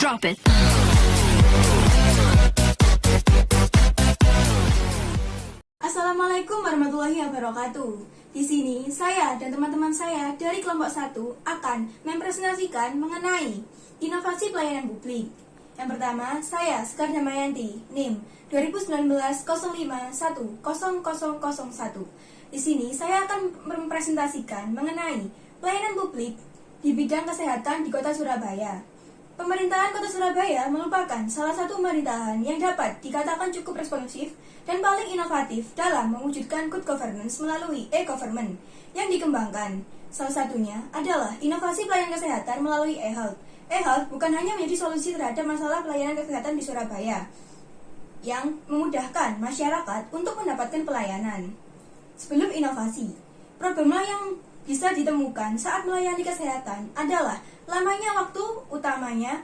Drop it. Assalamualaikum warahmatullahi wabarakatuh. Di sini saya dan teman-teman saya dari kelompok 1 akan mempresentasikan mengenai inovasi pelayanan publik. Yang pertama, saya Sekar Damayanti, NIM 2019-05-10001. Di sini saya akan mempresentasikan mengenai pelayanan publik di bidang kesehatan di Kota Surabaya. Pemerintahan Kota Surabaya merupakan salah satu pemerintahan yang dapat dikatakan cukup responsif dan paling inovatif dalam mewujudkan good governance melalui e-government yang dikembangkan. Salah satunya adalah inovasi pelayanan kesehatan melalui e-health. E-health bukan hanya menjadi solusi terhadap masalah pelayanan kesehatan di Surabaya, yang memudahkan masyarakat untuk mendapatkan pelayanan. Sebelum inovasi, problema yang bisa ditemukan saat melayani kesehatan adalah lamanya waktu, utamanya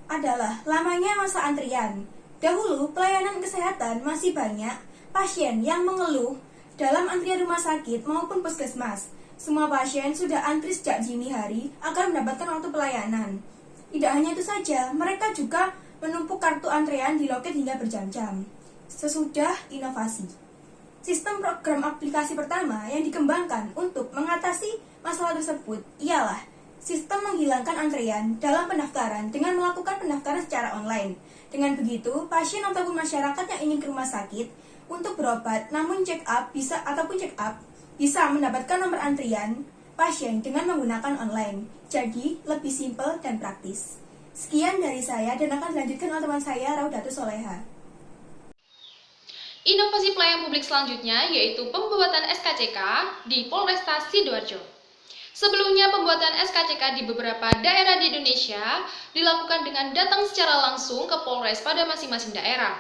adalah lamanya masa antrian. Dahulu, pelayanan kesehatan masih banyak pasien yang mengeluh dalam antrian rumah sakit maupun puskesmas. Semua pasien sudah antri sejak dini hari agar mendapatkan waktu pelayanan. Tidak hanya itu saja, mereka juga menumpuk kartu antrean di loket hingga berjam-jam. Sesudah inovasi, sistem program aplikasi pertama yang dikembangkan untuk mengatasi masalah tersebut ialah sistem menghilangkan antrean dalam pendaftaran dengan melakukan pendaftaran secara online. Dengan begitu, pasien ataupun masyarakat yang ingin ke rumah sakit untuk berobat namun check up bisa mendapatkan nomor antrian pasien dengan menggunakan online. Jadi, lebih simpel dan praktis. Sekian dari saya dan akan dilanjutkan oleh teman saya Raudatus Soleha. Inovasi pelayanan publik selanjutnya yaitu pembuatan SKCK di Polresta Sidoarjo. Sebelumnya pembuatan SKCK di beberapa daerah di Indonesia dilakukan dengan datang secara langsung ke Polres pada masing-masing daerah.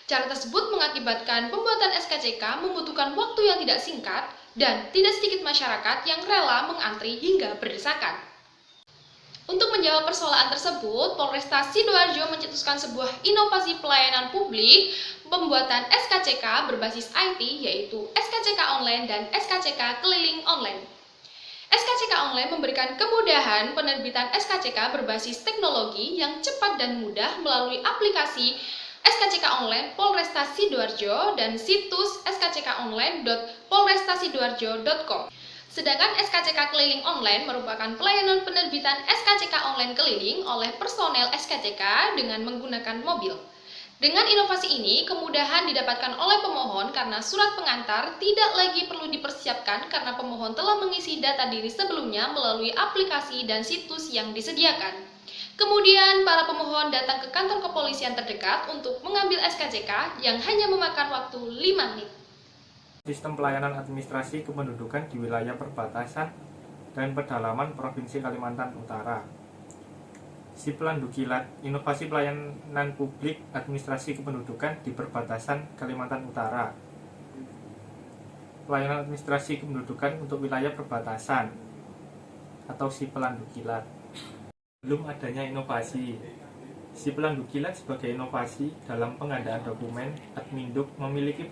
Cara tersebut mengakibatkan pembuatan SKCK membutuhkan waktu yang tidak singkat dan tidak sedikit masyarakat yang rela mengantri hingga berdesakan. Untuk menjawab persoalan tersebut, Polresta Sidoarjo mencetuskan sebuah inovasi pelayanan publik pembuatan SKCK berbasis IT, yaitu SKCK Online dan SKCK Keliling Online. SKCK Online memberikan kemudahan penerbitan SKCK berbasis teknologi yang cepat dan mudah melalui aplikasi SKCK Online Polresta Sidoarjo dan situs skckonline.polrestasidoarjo.com. Sedangkan SKCK Keliling Online merupakan pelayanan penerbitan SKCK Online keliling oleh personel SKCK dengan menggunakan mobil. Dengan inovasi ini, kemudahan didapatkan oleh pemohon karena surat pengantar tidak lagi perlu dipersiapkan karena pemohon telah mengisi data diri sebelumnya melalui aplikasi dan situs yang disediakan. Kemudian, para pemohon datang ke kantor kepolisian terdekat untuk mengambil SKCK yang hanya memakan waktu 5 menit. Sistem pelayanan administrasi kependudukan di wilayah perbatasan dan pedalaman Provinsi Kalimantan Utara. Siplandukilat, inovasi pelayanan publik administrasi kependudukan di perbatasan Kalimantan Utara. Pelayanan administrasi kependudukan untuk wilayah perbatasan atau Siplandukilat. Belum adanya inovasi, Siplandukilat sebagai inovasi dalam pengadaan dokumen Adminduk memiliki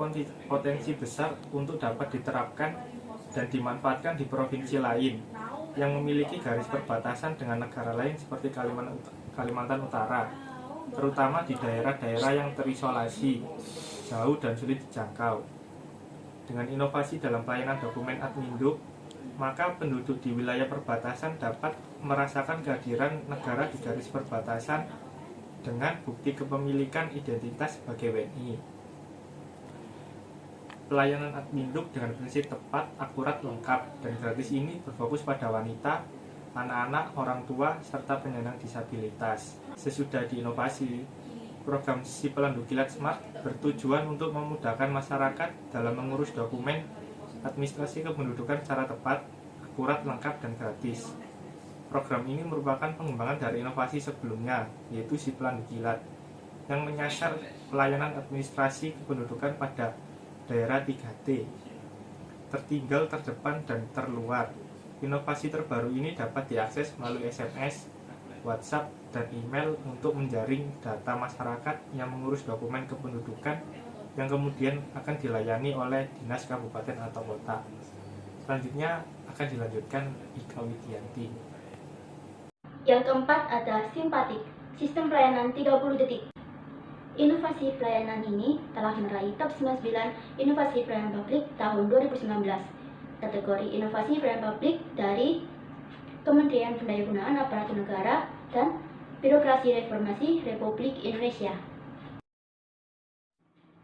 potensi besar untuk dapat diterapkan dan dimanfaatkan di provinsi lain yang memiliki garis perbatasan dengan negara lain seperti Kalimantan Utara, terutama di daerah-daerah yang terisolasi, jauh dan sulit dijangkau. Dengan inovasi dalam pelayanan dokumen Adminduk, maka penduduk di wilayah perbatasan dapat merasakan kehadiran negara di garis perbatasan dengan bukti kepemilikan identitas sebagai WNI. Pelayanan Adminduk dengan prinsip tepat, akurat, lengkap, dan gratis ini berfokus pada wanita, anak-anak, orang tua, serta penyandang disabilitas. Sesudah diinovasi, program Siplandukilat Smart bertujuan untuk memudahkan masyarakat dalam mengurus dokumen administrasi kependudukan secara tepat, akurat, lengkap, dan gratis. Program ini merupakan pengembangan dari inovasi sebelumnya, yaitu Siplandukilat, yang menyasar pelayanan administrasi kependudukan pada daerah 3T, tertinggal, terdepan, dan terluar. Inovasi terbaru ini dapat diakses melalui SMS, WhatsApp, dan email untuk menjaring data masyarakat yang mengurus dokumen kependudukan yang kemudian akan dilayani oleh dinas kabupaten atau kota. Selanjutnya akan dilanjutkan Ika Widianti. Yang keempat ada simpatik, sistem pelayanan 30 detik. Inovasi pelayanan ini telah meraih top 99 inovasi pelayanan publik tahun 2019. Kategori inovasi pelayanan publik dari Kementerian Pendayagunaan Aparatur Negara dan Birokrasi Reformasi Republik Indonesia.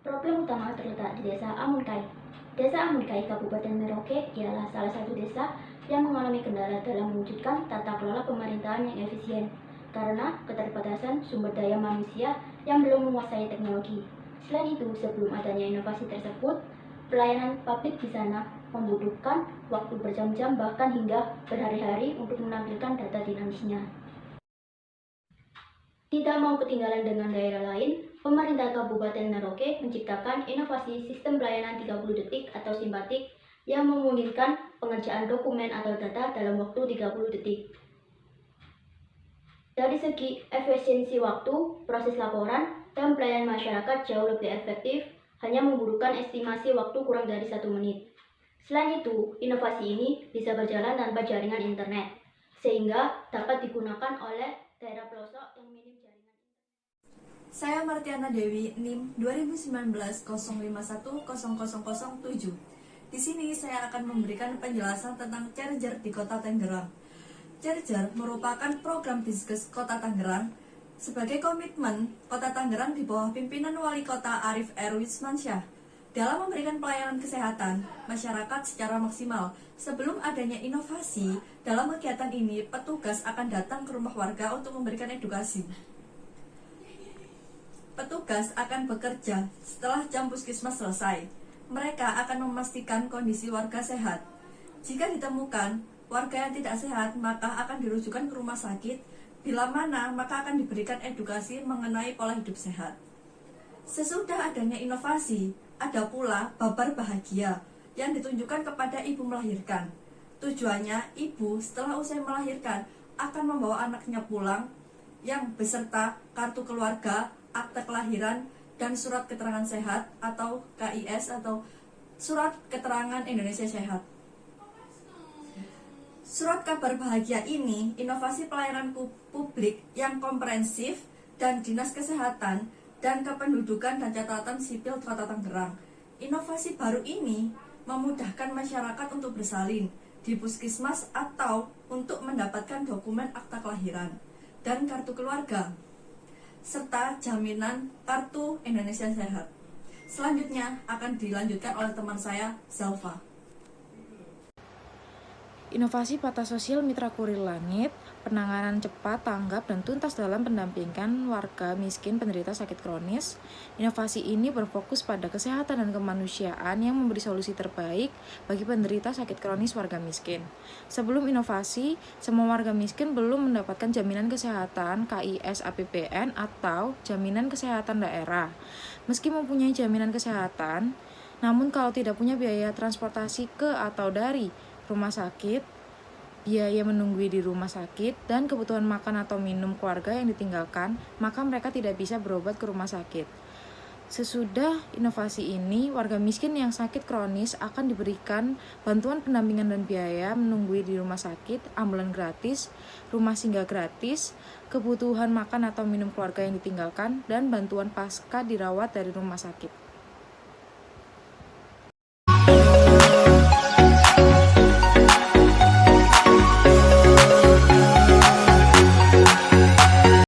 Problem utama terletak di Desa Amunkai. Desa Amunkai, Kabupaten Merauke ialah salah satu desa yang mengalami kendala dalam mewujudkan tata kelola pemerintahan yang efisien karena keterbatasan sumber daya manusia yang belum menguasai teknologi. Selain itu, sebelum adanya inovasi tersebut, pelayanan publik di sana membutuhkan waktu berjam-jam bahkan hingga berhari-hari untuk menampilkan data dinamisnya. Tidak mau ketinggalan dengan daerah lain, pemerintah Kabupaten Merauke menciptakan inovasi sistem pelayanan 30 detik atau simpatik yang memungkinkan pengerjaan dokumen atau data dalam waktu 30 detik. Dari segi efisiensi waktu, proses laporan, dan pelayanan masyarakat jauh lebih efektif, hanya membutuhkan estimasi waktu kurang dari 1 menit. Selain itu, inovasi ini bisa berjalan tanpa jaringan internet, sehingga dapat digunakan oleh daerah pelosok yang minim jaringan. Saya Martiana Dewi, NIM 2019-051-0007. Di sini saya akan memberikan penjelasan tentang Charger di Kota Tangerang. Charger merupakan program Diskes Kota Tangerang sebagai komitmen Kota Tangerang di bawah pimpinan Wali Kota Arif R. Wismansyah dalam memberikan pelayanan kesehatan masyarakat secara maksimal. Sebelum adanya inovasi, dalam kegiatan ini petugas akan datang ke rumah warga untuk memberikan edukasi. Petugas akan bekerja setelah jam puskesmas selesai. Mereka akan memastikan kondisi warga sehat. Jika ditemukan warga yang tidak sehat, maka akan dirujukan ke rumah sakit. Bila mana, maka akan diberikan edukasi mengenai pola hidup sehat. Sesudah adanya inovasi, ada pula babar bahagia yang ditunjukkan kepada ibu melahirkan. Tujuannya, ibu setelah usai melahirkan akan membawa anaknya pulang yang beserta kartu keluarga, akte kelahiran, dan surat keterangan sehat atau KIS atau surat keterangan Indonesia Sehat. Surat kabar bahagia ini inovasi pelayanan publik yang komprehensif dan Dinas Kesehatan dan Kependudukan dan Catatan Sipil Kota Tangerang. Inovasi baru ini memudahkan masyarakat untuk bersalin di puskesmas atau untuk mendapatkan dokumen akta kelahiran dan kartu keluarga, serta jaminan kartu Indonesia Sehat. Selanjutnya akan dilanjutkan oleh teman saya, Zalfa. Inovasi Pata Sosial Mitra Kurir Langit, penanganan cepat, tanggap, dan tuntas dalam pendampingan warga miskin penderita sakit kronis. Inovasi ini berfokus pada kesehatan dan kemanusiaan yang memberi solusi terbaik bagi penderita sakit kronis warga miskin. Sebelum inovasi, semua warga miskin belum mendapatkan jaminan kesehatan KIS APBN atau jaminan kesehatan daerah. Meski mempunyai jaminan kesehatan, namun kalau tidak punya biaya transportasi ke atau dari rumah sakit, biaya menunggui di rumah sakit, dan kebutuhan makan atau minum keluarga yang ditinggalkan, maka mereka tidak bisa berobat ke rumah sakit. Sesudah inovasi ini, warga miskin yang sakit kronis akan diberikan bantuan pendampingan dan biaya menunggui di rumah sakit, ambulan gratis, rumah singgah gratis, kebutuhan makan atau minum keluarga yang ditinggalkan, dan bantuan pasca dirawat dari rumah sakit.